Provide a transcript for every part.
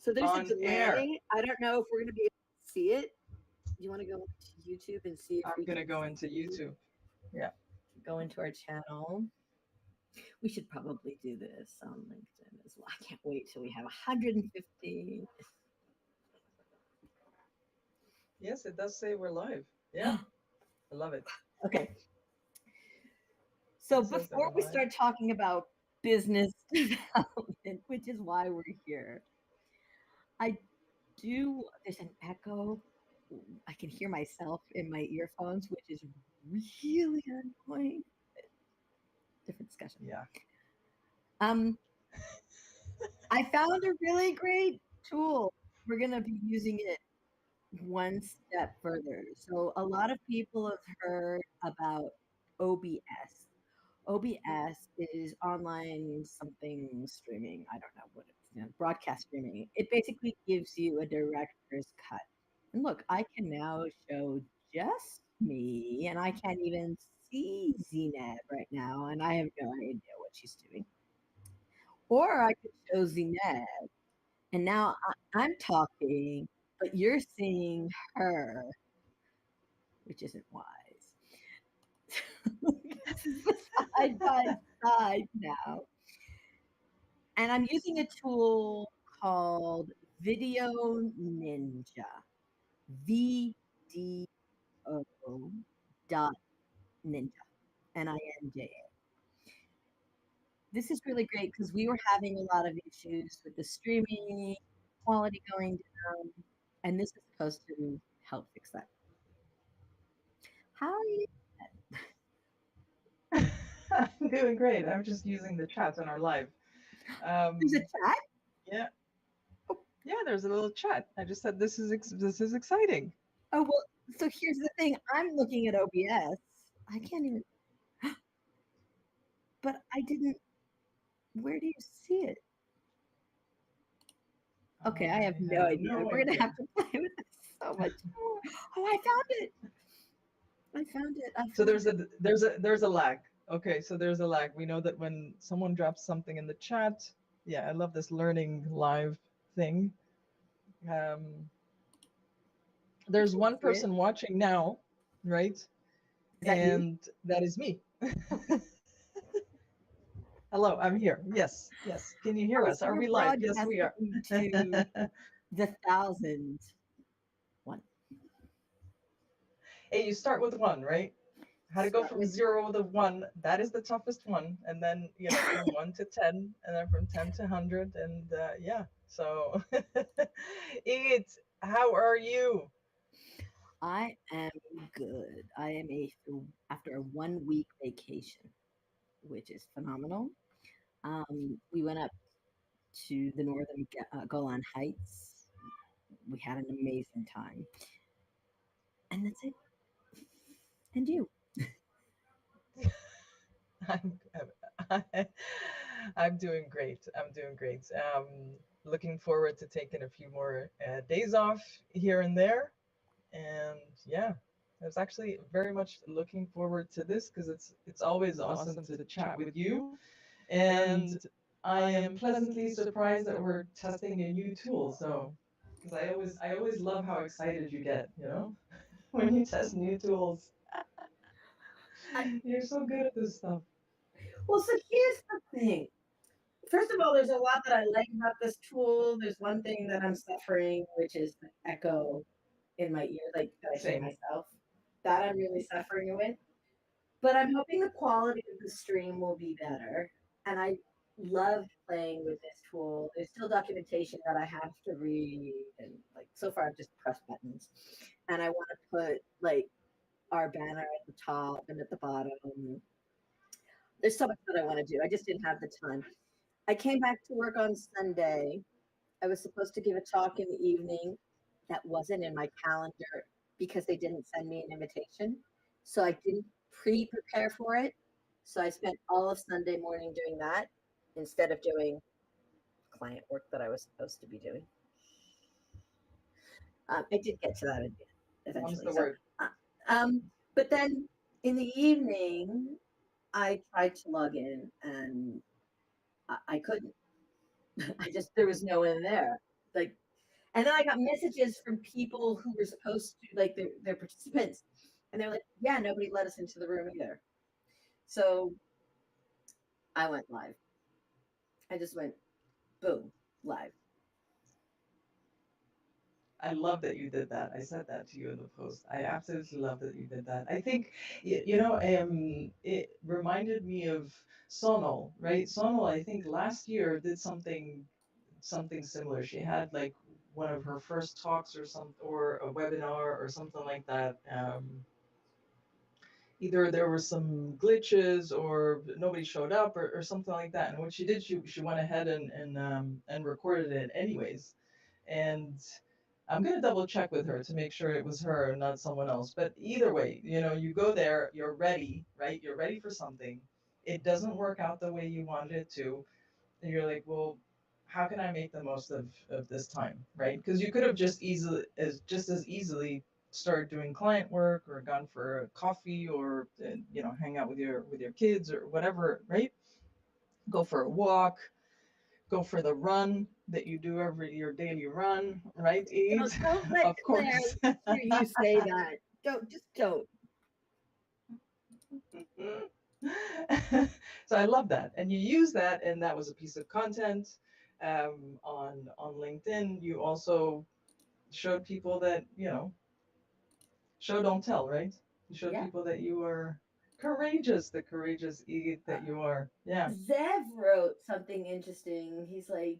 So there's a On air. delay. I don't know if we're going to be able to see it. Do you want to go to YouTube and see if I'm we gonna can go into see, YouTube. Yeah. go into our channel? We should probably do this on LinkedIn as well. I can't wait till we have 150. Yes, it does say we're live. Yeah. I love it. Okay. So It says that before we're we live. start talking about business development, which is why we're here, there's an echo. I can hear myself in my earphones, which is really annoying. Different discussion. Yeah. I found a really great tool. We're going to be using it one step further. So a lot of people have heard about OBS. OBS is online something streaming. I don't know what it's, broadcast streaming. It basically gives you a director's cut. And look, I can now show just me, and I can't even see Zineb right now, and I have no idea what she's doing. Or I could show Zineb, and now I'm talking, but you're seeing her, which isn't wise. This is side by side now. And I'm using a tool called Video Ninja. VDO dot ninja. NINJA. This is really great because we were having a lot of issues with the streaming, quality going down, and this is supposed to help fix that. How are you? I'm doing great. I'm just using the chat on our live. There's a chat? Yeah. Yeah, there's a little chat. I just said this is exciting. Oh, well, so here's the thing. I'm looking at OBS. I can't even. But I didn't. Where do you see it? Okay, I have no idea. We're going to have to play with this so much more. Oh, I found it. I found it. So there's a lag. Okay, so there's a lag. We know that when someone drops something in the chat, yeah, I love this learning live thing. There's one person watching now, right? And that is me. Hello, I'm here. Yes, yes. Can you hear us? Are we live? Yes, we are. To the 1,000 one. Hey, you start with one, right? How to go from 0 to 1. That is the toughest one. And then, from 1 to 10, and then from 10 to 100. And yeah, so Irit, how are you? I am good. I am after a 1-week vacation, which is phenomenal. We went up to the northern Golan Heights. We had an amazing time. And that's it. And you? I'm doing great. I'm doing great. Looking forward to taking a few more days off here and there. And yeah, I was actually very much looking forward to this because it's always awesome to chat with you. And I am pleasantly surprised that we're testing a new tool. So, because I always love how excited you get, when you test new tools. You're so good at this stuff. Well, so here's the thing. First of all, there's a lot that I like about this tool. There's one thing that I'm suffering, which is the echo in my ear, like that I say myself. That I'm really suffering with. But I'm hoping the quality of the stream will be better. And I love playing with this tool. There's still documentation that I have to read. And so far I've just pressed buttons. And I want to put our banner at the top and at the bottom. There's so much that I want to do. I just didn't have the time. I came back to work on Sunday. I was supposed to give a talk in the evening. That wasn't in my calendar because they didn't send me an invitation. So I didn't prepare for it. So I spent all of Sunday morning doing that instead of doing client work that I was supposed to be doing. I did get to that eventually. But then in the evening, I tried to log in and I couldn't. There was no one there. like, and then I got messages from people who were supposed to, like, they're participants, and they're like, "Yeah, nobody let us into the room either." So I went live. I just went boom, live. I love that you did that. I said that to you in the post. I absolutely love that you did that. I think, it reminded me of Sonal, right? Sonal, I think last year did something similar. She had like one of her first talks or some or a webinar or something like that. Either there were some glitches or nobody showed up or something like that. And what she did, she went ahead and recorded it anyways. And I'm gonna double check with her to make sure it was her and not someone else. But either way, you go there, you're ready, right? You're ready for something. It doesn't work out the way you wanted it to, and you're like, well, how can I make the most of this time, right? Because you could have just as easily started doing client work or gone for a coffee or hang out with your kids or whatever, right? Go for a walk, go for the run that you do every your daily run, right? Eat, Don't let of Claire course. hear you say that. Don't. So I love that, and you use that, and that was a piece of content on LinkedIn. You also showed people that show don't tell, right? You showed Yeah. people that you are courageous, the courageous Eid that you are. Yeah. Zev wrote something interesting. He's like,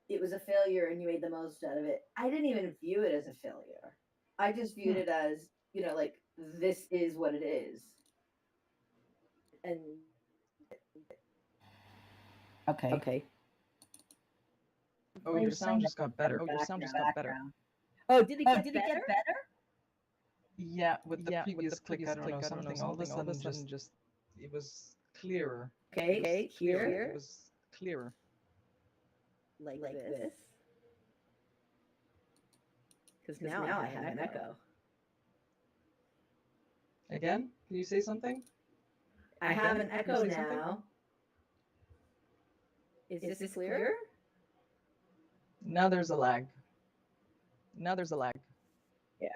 it was a failure and you made the most out of it. I didn't even view it as a failure. I just viewed Hmm. it as, like, this is what it is. And okay. Oh, your sound just got better. Background. Oh, did it get better? Yeah, with the previous click, I don't know, something all of a sudden just it was clearer. It was Okay, clearer. here, It was clearer. like this. Because now I have an echo. Again? Can you say something? I have an echo now. Is this clearer? Now there's a lag. Now there's a lag. Yeah.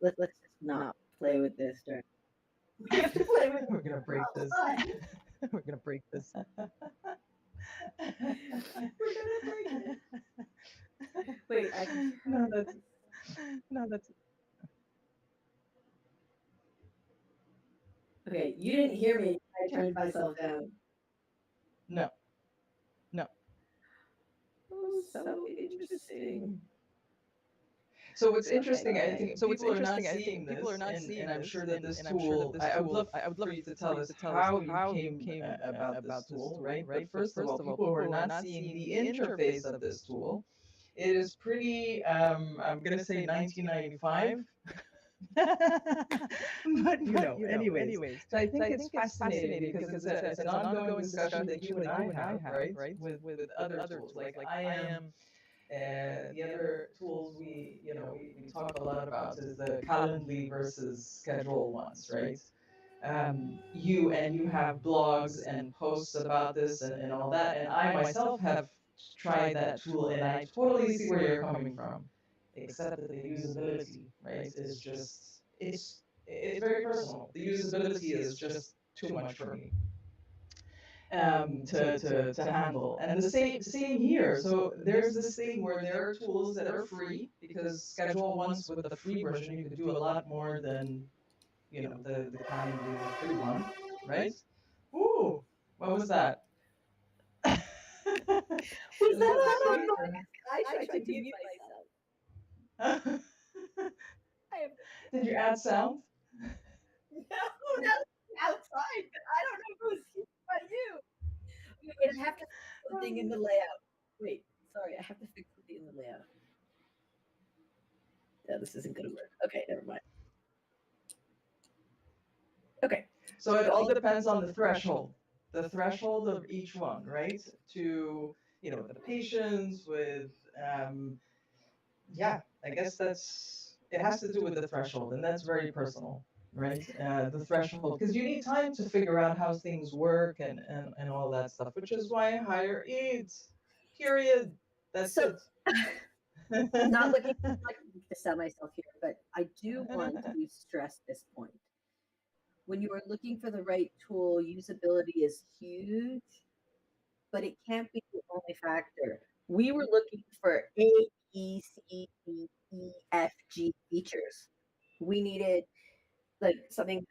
Let's just not play with this. We have to play with We're gonna break this. it. We're gonna break this. We're gonna break it. Wait, I can. No, that's Okay, you didn't hear me. I turned myself down. no. Oh, so interesting. So what's interesting, I Okay. think people are not seeing this, and I'm sure that this tool, I would love for you to tell us how you came about this tool, right? But first of all, people who are not seeing the interface of this tool, it is pretty, I'm going to say 1995. But anyways, so I think it's fascinating because it's an ongoing discussion that you and I have, right, with other tools. Like I am the other tools we talk a lot about is the Calendly versus schedule ones, right? You have blogs and posts about this and all that, and I myself have tried that tool, and I totally see where you're coming from, except that the usability, right, is just it's very personal. The usability is just too much for me to handle. And the same here. So there's this thing where there are tools that are free because schedule once with the free version you could do a lot more than the Calendly, the free one, right? Ooh, what was that? Was Was that that on sweet? the mic? I tried to mute myself. I have Did you add sound? no, that's outside, but I don't know if it was you by you. Wait, I have to fix something in the layout. Wait, sorry, I have to fix something in the layout. No, this isn't gonna work. Okay, never mind. Okay. So it all depends on the threshold of each one, right? To the patients with yeah, I guess it has to do with the threshold, and that's very personal, right? The threshold, because you need time to figure out how things work and all that stuff, which is why I hire aides. Period. That's So it. I'm not looking to sell myself here, but I do want to stress this point. When you are looking for the right tool, usability is huge, but it can't be the only factor. We were looking for A, B, C, D, E, F, G features. We needed like something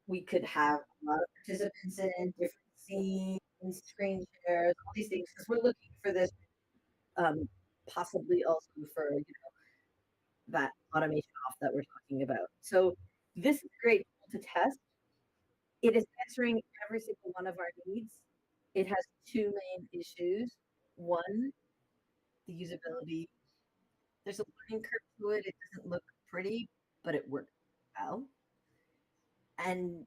we could have a lot of participants in, different scenes, screen shares, all these things, because we're looking for this um, possibly also for that automation off that we're talking about. So this is a great tool to test. It is answering every single one of our needs. It has two main issues. One, the usability. There's a learning curve to it. It doesn't look pretty, but it works well. And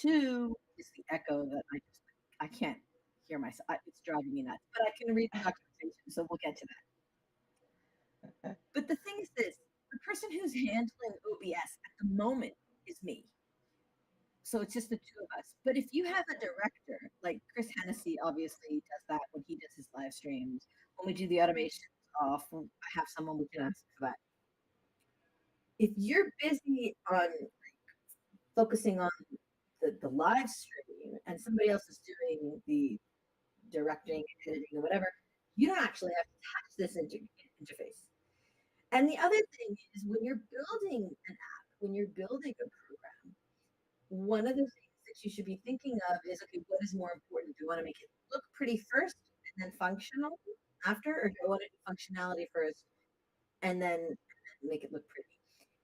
two is the echo that I can't hear myself. It's driving me nuts. But I can read the documentation, so we'll get to that. But the thing is this: the person who's handling OBS at the moment is me. So it's just the two of us. But if you have a director, like Chris Hennessy obviously does that when he does his live streams. When we do the automations off, I have someone we can ask for that. If you're busy on focusing on the live stream and somebody else is doing the directing, editing, or whatever, you don't actually have to touch this interface. And the other thing is when you're building an app, when you're building a program, one of the things that you should be thinking of is, okay, what is more important? Do you want to make it look pretty first and then functional after, or do I want to do functionality first and then make it look pretty?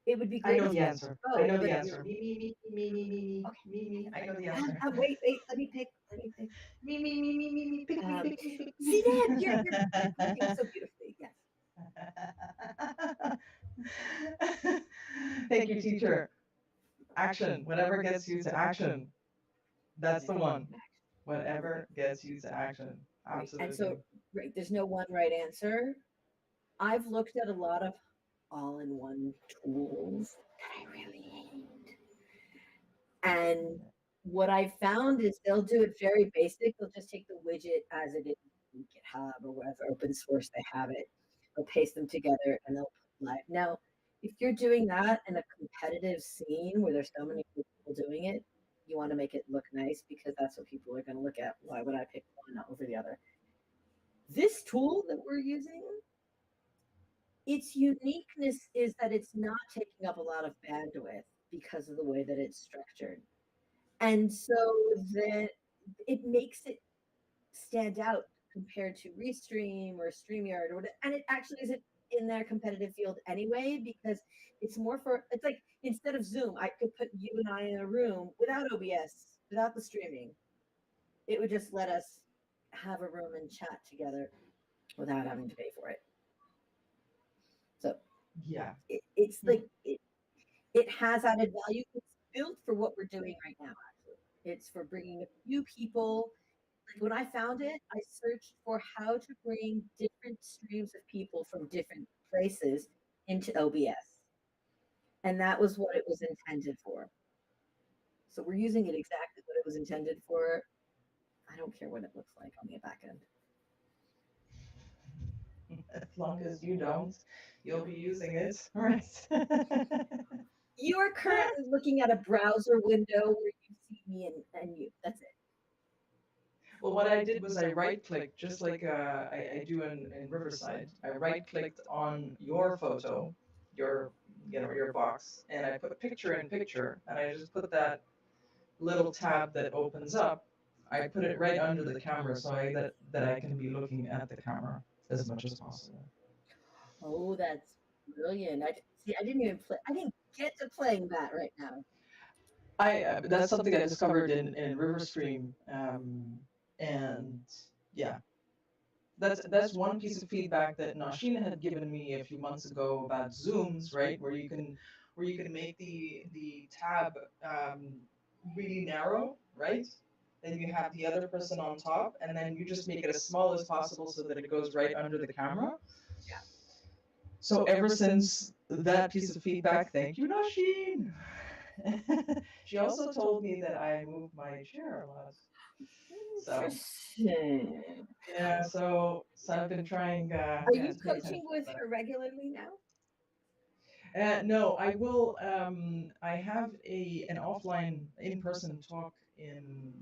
It would be I great know if the you answer. both, I know but the answer. Me. I know the answer. wait, let me pick. Me. Pick me, pick me, pick Zineb, you're me. working so beautifully. Yes. Thank you, teacher. Action. Whatever gets you to action. That's the one. Whatever gets you to action. Right. And so, Absolutely. right, there's no one right answer. I've looked at a lot of all-in-one tools that I really hate. And what I found is they'll do it very basic. They'll just take the widget as it is in GitHub or whatever open source they have it. They'll paste them together and they'll put live. Now, if you're doing that in a competitive scene where there's so many people doing it, you want to make it look nice because that's what people are going to look at. Why would I pick one over the other? This tool that we're using, its uniqueness is that it's not taking up a lot of bandwidth because of the way that it's structured. And so that it makes it stand out compared to Restream or StreamYard or whatever. And it actually isn't in their competitive field anyway, because it's more for, it's like instead of Zoom, I could put you and I in a room without OBS, without the streaming. It would just let us have a room and chat together without having to pay for it. So Yeah. it's like, it has added value. It's built for what we're doing right now, actually. It's for bringing a few people. Like when I found it, I searched for how to bring different streams of people from different places into OBS. And that was what it was intended for. So we're using it exactly what it was intended for. I don't care what it looks like on the back end. As long as you don't, you'll be using it. Right. You are currently looking at a browser window where you see me and you. That's it. Well, what I did was I right-clicked, just like I do in Riverside. I right-clicked on your photo, your your box, and I put picture in picture, and I just put that little tab that opens up. I put it right under the camera so that I can be looking at the camera as much as possible. Oh, that's brilliant. I didn't even play. I didn't get to playing that right now. I That's something I discovered in Riverstream, and yeah, that's one piece of feedback that Nashina had given me a few months ago about Zooms, right? Where you can make the tab really narrow, right? Then you have the other person on top, and then you just make it as small as possible so that it goes right under the camera. Yeah. So ever since that piece of feedback, thank you, Nasheen. She also told me that I move my chair a lot. So Interesting. yeah, so I've been trying, Are yeah, you to pay coaching attention with to her regularly now? that. No, I will. I have a an offline in-person talk in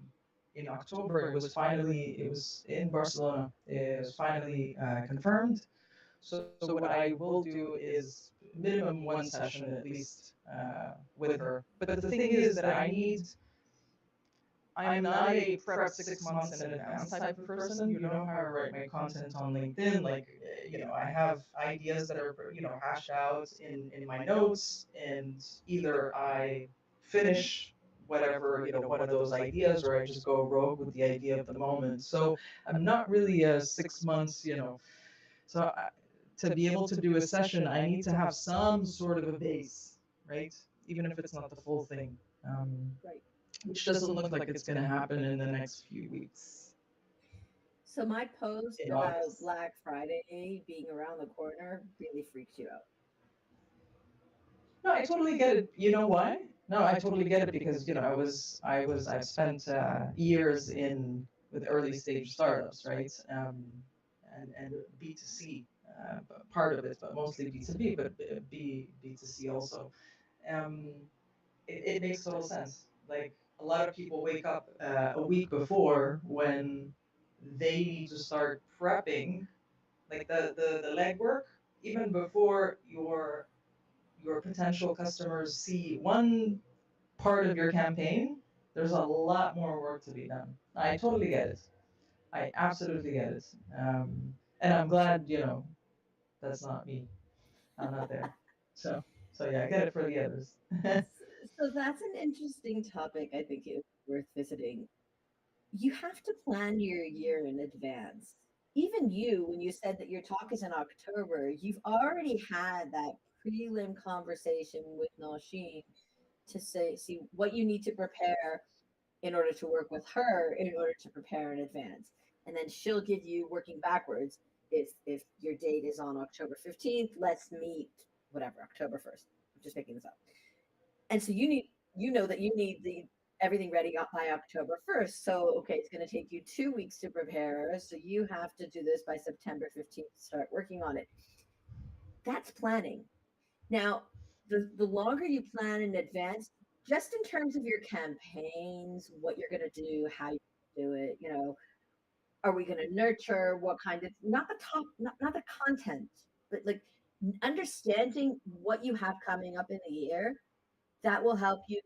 October. It was in Barcelona. It was finally confirmed. So what I will do is minimum one session at least with her. But the thing is that I'm not a prep 6 months in advance type of person. You know how I write my content on LinkedIn. Like, I have ideas that are, hashed out in my notes, and either I finish whatever, one of those ideas, or I just go rogue with the idea of the moment. So I'm not really a 6 months, So to be able to do a session, I need to have some sort of a base, right? Even if it's not the full thing. Um, Right. which doesn't look like it's going to happen in the next few weeks So my post in about August. Black Friday being around the corner really freaks you out. No, I totally get it. You know why? No, I totally get it because I've spent years in with early stage startups, right? And B2C part of it, but mostly B2B, but B2C also. Um, it makes total sense. Like a lot of people wake up a week before when they need to start prepping, like the legwork, even before your potential customers see one part of your campaign. There's a lot more work to be done. I totally get it. I absolutely get it. And I'm glad, that's not me. I'm not there. So, so yeah, I get it for the others. So that's an interesting topic. I think it's worth visiting. You have to plan your year in advance. Even you, when you said that your talk is in October, you've already had that prelim conversation with Nosheen to see what you need to prepare in order to work with her in order to prepare in advance. And then she'll give you working backwards. If your date is on October 15th, let's meet whatever, October 1st. I'm just making this up. And so you know that you need the everything ready up by October 1st. So okay, it's going to take you 2 weeks to prepare. So you have to do this by September 15th to start working on it. That's planning. Now, the longer you plan in advance, just in terms of your campaigns, what you're going to do, how you do it, are we going to nurture what kind of not the top, not the content, but like understanding what you have coming up in the year that will help you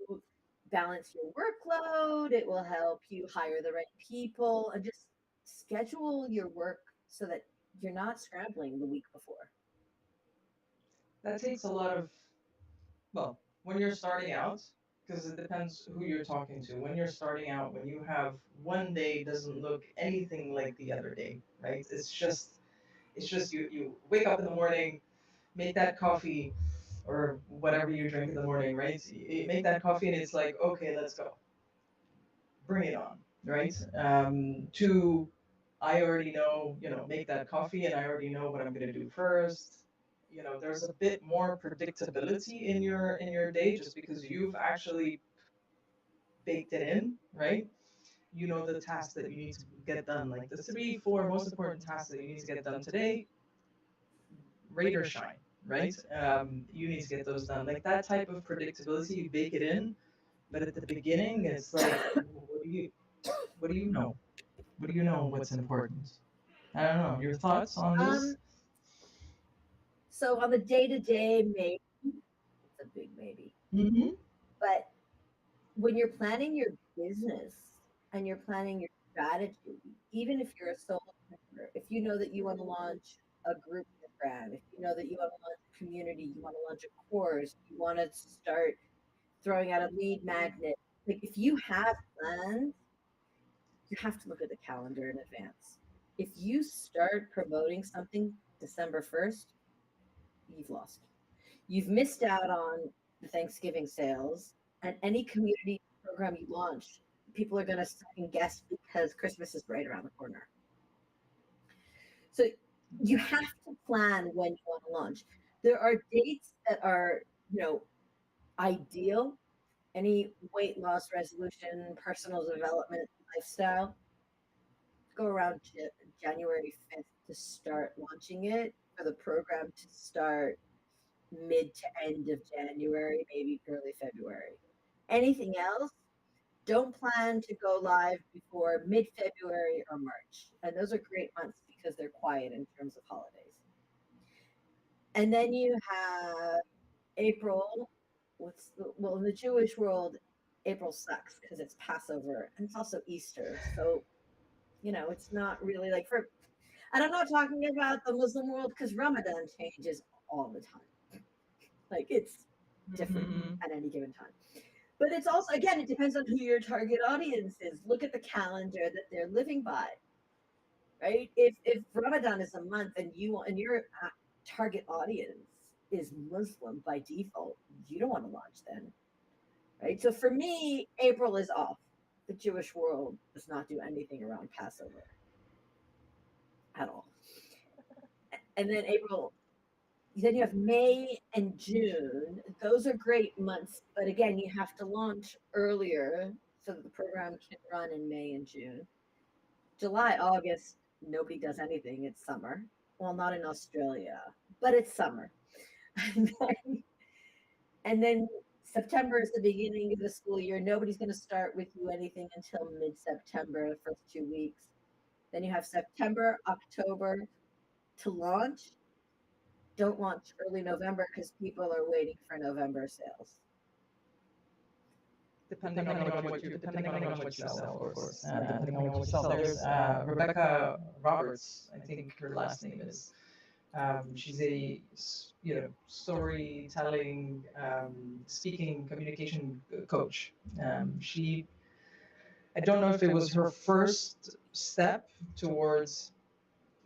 balance your workload. It will help you hire the right people and just schedule your work so that you're not scrambling the week before. That takes a lot of, well, when you're starting out, because it depends who you're talking to. When you're starting out, when you have one day doesn't look anything like the other day, right? It's just you wake up in the morning, make that coffee or whatever you drink in the morning, right? You make that coffee and it's like, okay, let's go, bring it on, right? To I already know, make that coffee and I already know what I'm gonna do first. There's a bit more predictability in your day just because you've actually baked it in, right? You know the tasks that you need to get done, like the three, four most important tasks that you need to get done today, rain or shine, right? You need to get those done. Like that type of predictability, you bake it in, but at the beginning, it's like, what do you know? What do you know? What's important? I don't know. Your thoughts on this? Um, so on the day to day, maybe it's a big maybe. Mm-hmm. But when you're planning your business and you're planning your strategy, even if you're a solopreneur, if you know that you want to launch a group brand, if you know that you want to launch a community, you want to launch a course, you want to start throwing out a lead magnet, like if you have plans, you have to look at the calendar in advance. If you start promoting something December 1st, you've lost. You've missed out on the Thanksgiving sales and any community program you launch. People are going to second guess because Christmas is right around the corner. So you have to plan when you want to launch. There are dates that are, ideal. Any weight loss resolution, personal development, lifestyle, go around January 5th to start launching it for the program to start mid to end of January, maybe early February. Anything else, don't plan to go live before mid February or March. And those are great months because they're quiet in terms of holidays. And then you have April. Well, in the Jewish world, April sucks because it's Passover and it's also Easter. So, it's not really like and I'm not talking about the Muslim world because Ramadan changes all the time. Like it's different Mm-hmm. at any given time. But it's also, again, it depends on who your target audience is. Look at the calendar that they're living by, right? If Ramadan is a month and your target audience is Muslim by default, you don't want to launch then, right? So for me, April is off. The Jewish world does not do anything around Passover at all. And then then you have May and June. Those are great months, but again, you have to launch earlier so that the program can run in May and June. July, August, nobody does anything. It's summer. Well, not in Australia, but it's summer. And then, and then September is the beginning of the school year. Nobody's going to start with you anything until mid-September, the first 2 weeks. Then you have September, October to launch. Don't launch early November because people are waiting for November sales. Depending on what you sell, of course. Depending on what you sell. There's Rebecca Roberts, I think her last name is. She's a storytelling, speaking, communication coach. She I don't know if it was her first step towards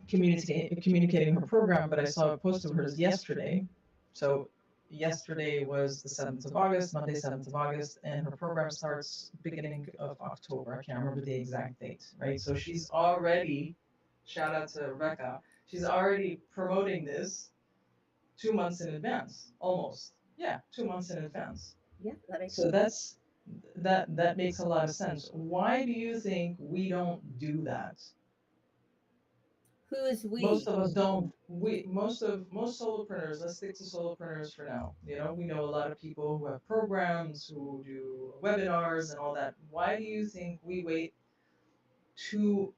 communicating her program, but I saw a post of hers yesterday. So yesterday was the 7th of August, Monday 7th of August, and her program starts beginning of October. I can't remember the exact date, right? So she's already, shout out to Rebecca, she's already promoting this 2 months in advance, almost. Yeah, 2 months in advance. Yeah, that makes So that makes a lot of sense. Why do you think we don't do that? Who is we? Most of us don't. Most solopreneurs, let's stick to solopreneurs for now. We know a lot of people who have programs, who do webinars and all that. Why do you think we wait too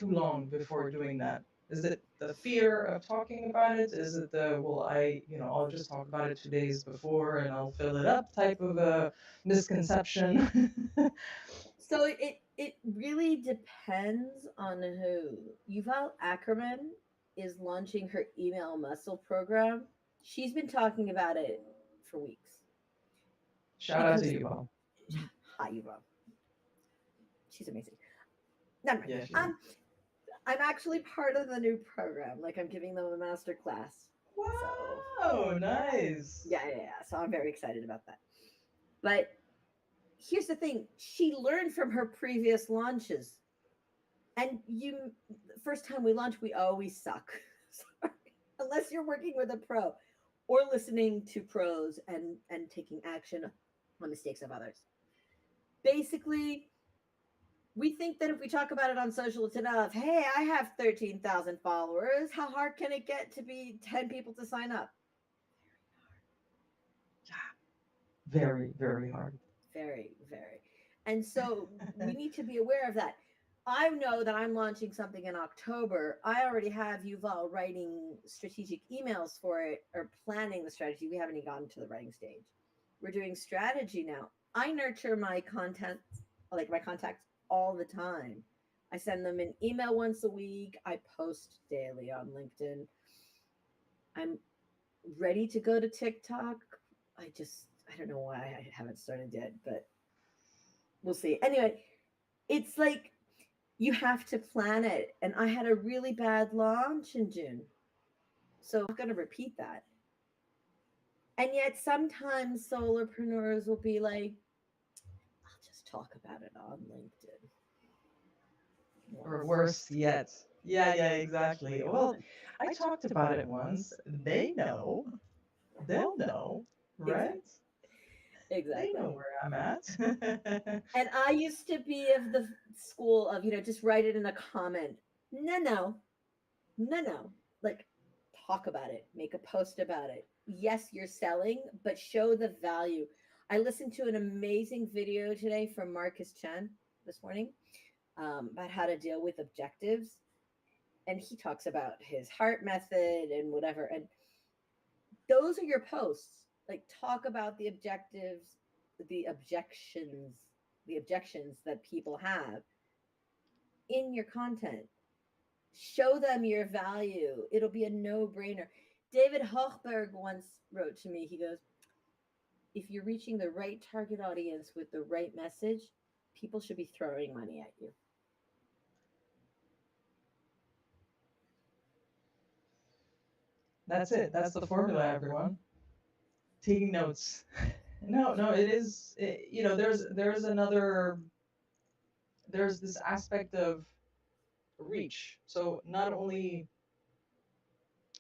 long before doing that? Is it the fear of talking about it? Is it the, well, I'll just talk about it 2 days before and I'll fill it up type of a misconception? So it really depends on who. Yuval Ackerman is launching her email muscle program. She's been talking about it for weeks. Shout out to you, Bob. Hi, Yuval. She's amazing. Never mind. Yeah, she is. I'm actually part of the new program. Like I'm giving them a master class. Wow, nice. Yeah. So I'm very excited about that. But here's the thing: she learned from her previous launches, and the first time we launch, we always suck. Sorry. Unless you're working with a pro or listening to pros and taking action on mistakes of others. Basically, we think that if we talk about it on social, it's enough. Hey, I have 13,000 followers. How hard can it get to be 10 people to sign up? Very, very hard. Very, very. And so we need to be aware of that. I know that I'm launching something in October. I already have Yuval writing strategic emails for it or planning the strategy. We haven't even gotten to the writing stage. We're doing strategy now. I nurture my content, like my contacts, all the time. I send them an email once a week. I post daily on LinkedIn. I'm ready to go to TikTok. I don't know why I haven't started yet, but we'll see. Anyway, it's like you have to plan it. And I had a really bad launch in June. So I'm going to repeat that. And yet sometimes solopreneurs will be like, I'll just talk about it on LinkedIn. Or worse yet. Yeah, exactly. Well, I talked about it once. They know. They'll know, right? They know Exactly. where I'm at. And I used to be of the school of, just write it in a comment. No, no, no, no. Like, talk about it, make a post about it. Yes, you're selling, but show the value. I listened to an amazing video today from Marcus Chen this morning, about how to deal with objectives. And he talks about his heart method and whatever. And those are your posts. Like, talk about the objectives, the objections, the objections that people have in your content. Show them your value. It'll be a no brainer. David Hochberg once wrote to me, he goes, if you're reaching the right target audience with the right message, people should be throwing money at you. That's it. That's the formula, everyone. Taking notes. No, no, it is. There's this aspect of reach. So not only,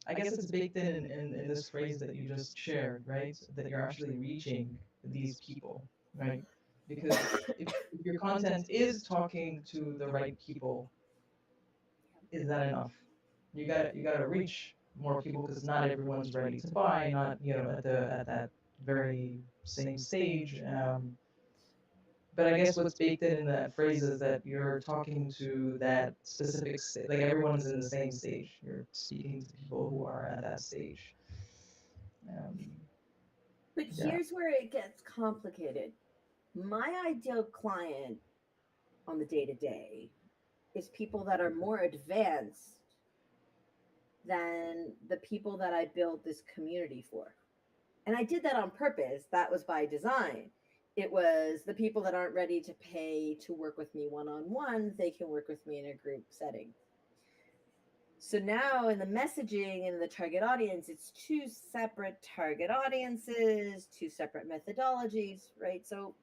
I guess it's baked in this phrase that you just shared, right? That you're actually reaching these people, right? Because if your content is talking to the right people, is that enough? You gotta reach more people because not everyone's ready to buy, not at that very same stage. But I guess what's baked in that phrase is that you're talking to that specific like everyone's in the same stage. You're speaking to people who are at that stage. Um, But yeah. here's where it gets complicated. My ideal client on the day to day is people that are more advanced than the people that I build this community for. And I did that on purpose. That was by design. It was the people that aren't ready to pay to work with me one on one, they can work with me in a group setting. So now in the messaging and the target audience, it's two separate target audiences, two separate methodologies, right? So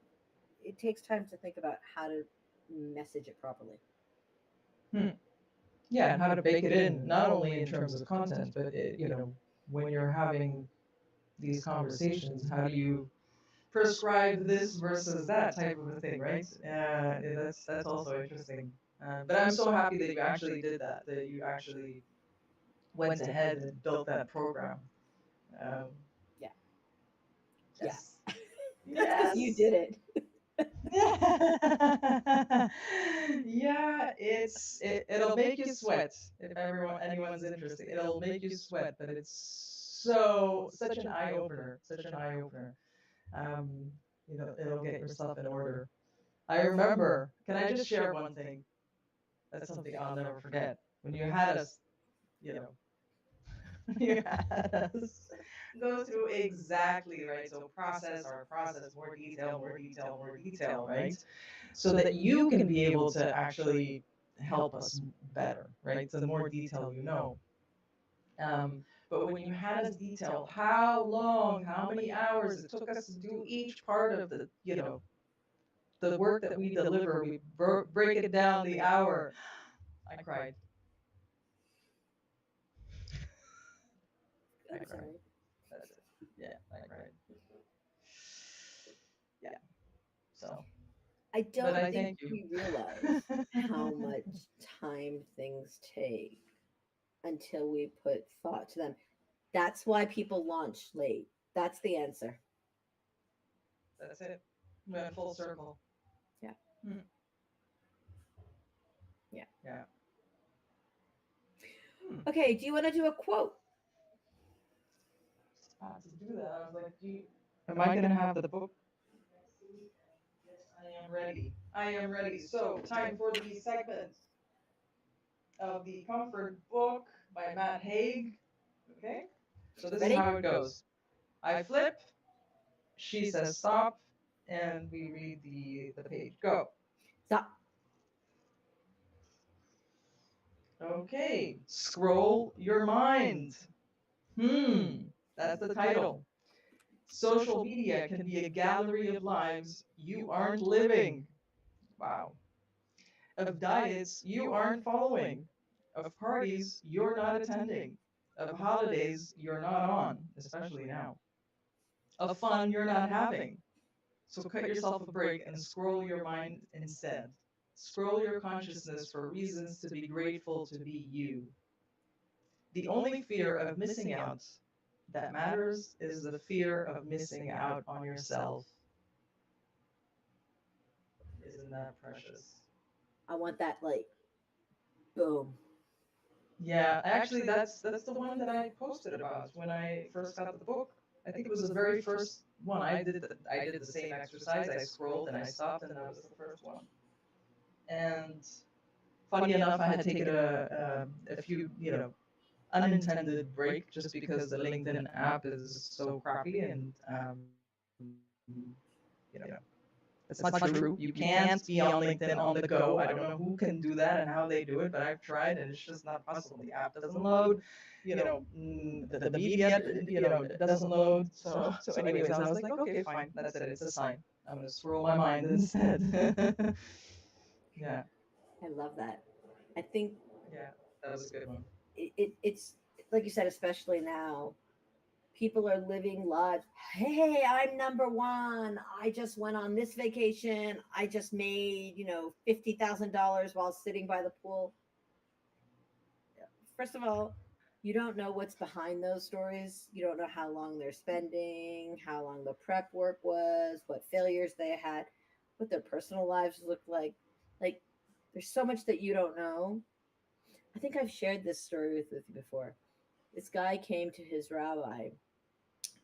it takes time to think about how to message it properly. Hmm. Yeah, and how to bake it in, not only in terms of content, but when you're having these conversations, how do you prescribe this versus that type of a thing, right? That's also interesting. But I'm so happy that you actually did that. That you actually went ahead and built that program. Um, Yeah. Yeah. yes, That's because you yes. did it. Yeah, it'll make you sweat if anyone's interested. It'll make you sweat, but it's such an eye opener, such an eye opener. Um, it'll get yourself in order. I remember. Can I just share one thing? That's something I'll never forget. When you had us, you know, you had us go through exactly right. So process, more detail, more detail, more detail, right? So that you can be able to actually help us better, right? So the more detail you know. But when you had us detail how long, how many hours it took us to do each part of the work that we deliver, we break it down the hour. I cried. I I'm cried. sorry. That's it. Yeah, I cried. Yeah. So, I but don't I think thank you. we realize how much time things take until we put thought to them. That's why people launch late. That's the answer. That's it. We went full circle. Yeah. Mm, Yeah. yeah. Hmm. Okay. Do you want to do a quote? To do that, I was like, am I gonna have the book next week? Yes, I am ready. I am ready. So, time for the segment of the Comfort Book by Matt Haig. Okay. So this is Ready? how it goes. I flip, she says stop, and we read the page. Go. Stop. Okay. Scroll your mind. That's the title. Social media can be a gallery of lives you aren't living. Wow. Of diets you aren't following. Of parties you're not attending. Of holidays you're not on, especially now. Of fun you're not having. So cut yourself a break and scroll your mind instead. Scroll your consciousness for reasons to be grateful to be you. The only fear of missing out that matters is the fear of missing out on yourself. Isn't that precious? I want that like boom. Yeah, actually, that's the one that I posted about when I first got the book. I think it was the very first one. I did the same exercise. I scrolled and I stopped, and that was the first one. And funny enough, I had taken a few, unintended break just because the LinkedIn app is so crappy, and you know, it's not true. You can't be on LinkedIn on the go. I don't know who can do that and how they do it, but I've tried and it's just not possible. The app doesn't load, the media, doesn't load. So anyways, I was like, okay, fine, that's it. It's a sign. I'm gonna scroll my mind instead. Yeah, I love that. I think yeah, that was a good one. it's like you said, especially now, people are living lives. Hey, I'm number one. I just went on this vacation. I just made, $50,000 while sitting by the pool. First of all, you don't know what's behind those stories. You don't know how long they're spending, how long the prep work was, what failures they had, what their personal lives look like. Like, there's so much that you don't know. I think I've shared this story with you before. This guy came to his rabbi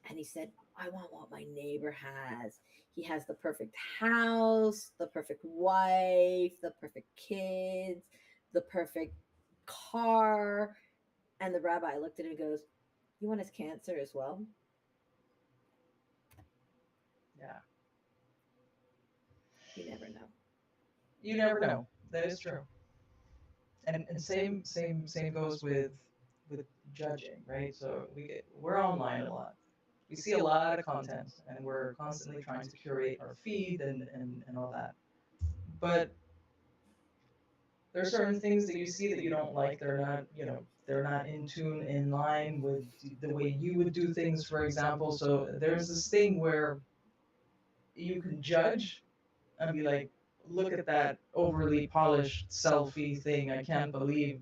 and he said, I want what my neighbor has. He has the perfect house, the perfect wife, the perfect kids, the perfect car. And the rabbi looked at him and goes, you want his cancer as well? Yeah, You never know. you never know. That is true. And same goes with judging, right? So we're online a lot. We see a lot of content, and we're constantly trying to curate our feed and all that. But there are certain things that you see that you don't like. They're not in tune, in line with the way you would do things, for example. So there's this thing where you can judge and be like, look at that overly polished selfie thing. I can't believe,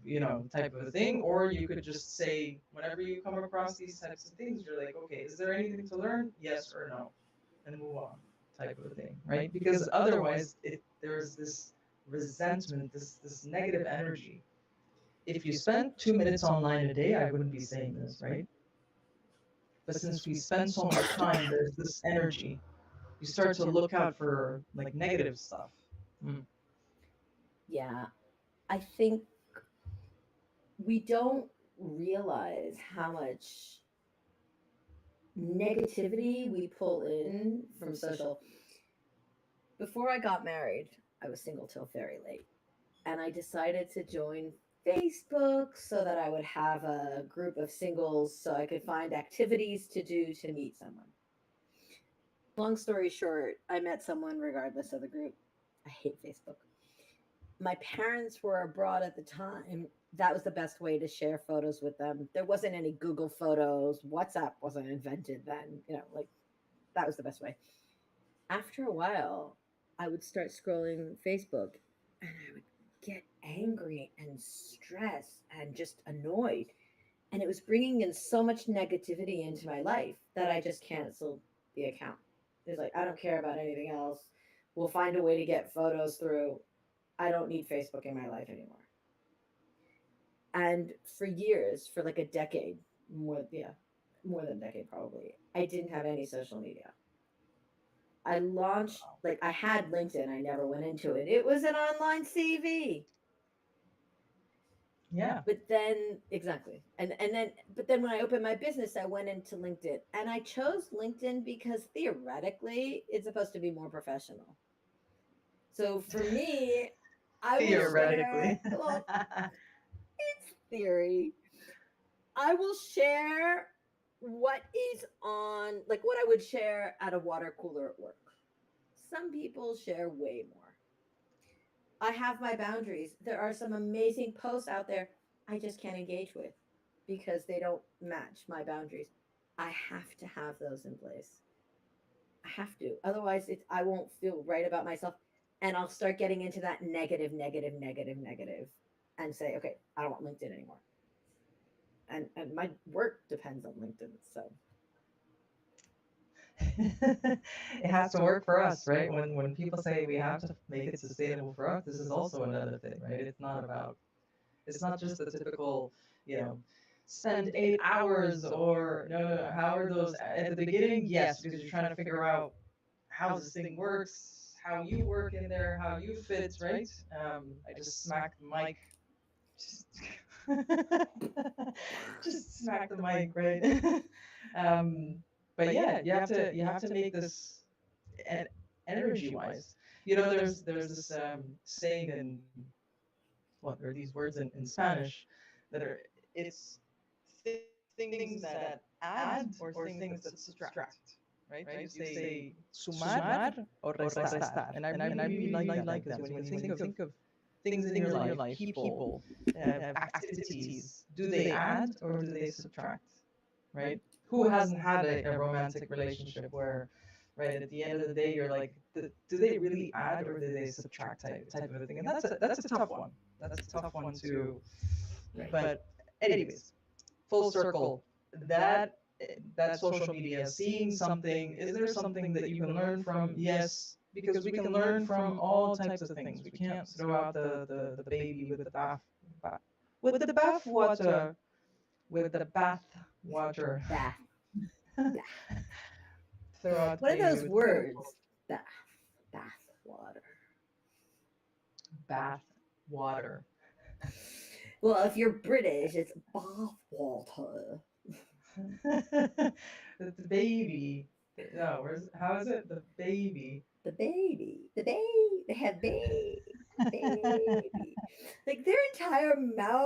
type of a thing. Or you could just say, whenever you come across these types of things, you're like, okay, is there anything to learn? Yes or no? And move on, type of a thing, right? Because otherwise, there's this resentment, this negative energy. If you spend 2 minutes online a day, I wouldn't be saying this, right? But since we spend so much time, there's this energy. You start to look out for like negative stuff. Mm. Yeah, I think we don't realize how much negativity we pull in from social. Before I got married, I was single till very late. And I decided to join Facebook so that I would have a group of singles so I could find activities to do to meet someone. Long story short, I met someone regardless of the group. I hate Facebook. My parents were abroad at the time. That was the best way to share photos with them. There wasn't any Google Photos. WhatsApp wasn't invented then. Like that was the best way. After a while, I would start scrolling Facebook and I would get angry and stressed and just annoyed. And it was bringing in so much negativity into my life that I just canceled the account. It's like, I don't care about anything else. We'll find a way to get photos through. I don't need Facebook in my life anymore. And for years, for like a decade, more than a decade probably, I didn't have any social media. I launched, like, I had LinkedIn. I never went into it. It was an online CV. Yeah. But then, exactly. But then when I opened my business, I went into LinkedIn. And I chose LinkedIn because theoretically, it's supposed to be more professional. So for me, I will share, Theoretically. well, it's theory. I will share what is on, like what I would share at a water cooler at work. Some people share way more. I have my boundaries. There are some amazing posts out there I just can't engage with because they don't match my boundaries. I have to have those in place. I have to. Otherwise, I won't feel right about myself, and I'll start getting into that negative, negative, negative, negative, and say, okay, I don't want LinkedIn anymore. And my work depends on LinkedIn, so It has to work for us, right? When people say we have to make it sustainable for us, this is also another thing, right? It's not just the typical, you know, spend 8 hours or no, how are those at the beginning? Yes, because you're trying to figure out how this thing works, how you work in there, how you fit, right? I just smacked the mic. Just, just smack the mic, right? um, but yeah, you have to make this energy wise. There's this saying in well, there are these words in Spanish that are it's things that add or things that subtract, right? You say sumar or restar, and I really like that because when you think of things in your life, people, activities, do they add or do they subtract, right? Who hasn't had a romantic relationship where, right, at the end of the day, you're like, do they really add or do they subtract type of a thing? And that's a tough one. That's a tough one to. right. But anyways, full circle. That that social media, seeing something, is there something that you can learn from? Yes, because we can learn from all types of things. We can't throw out the baby with the with the bath water with the bath water. Bath, bath. Throw out the What are baby those with words? Bath, bath water. bath water. Well, if you're British, it's bath water. The baby. No, how is it? The baby. The baby, they have baby. Like their entire mouth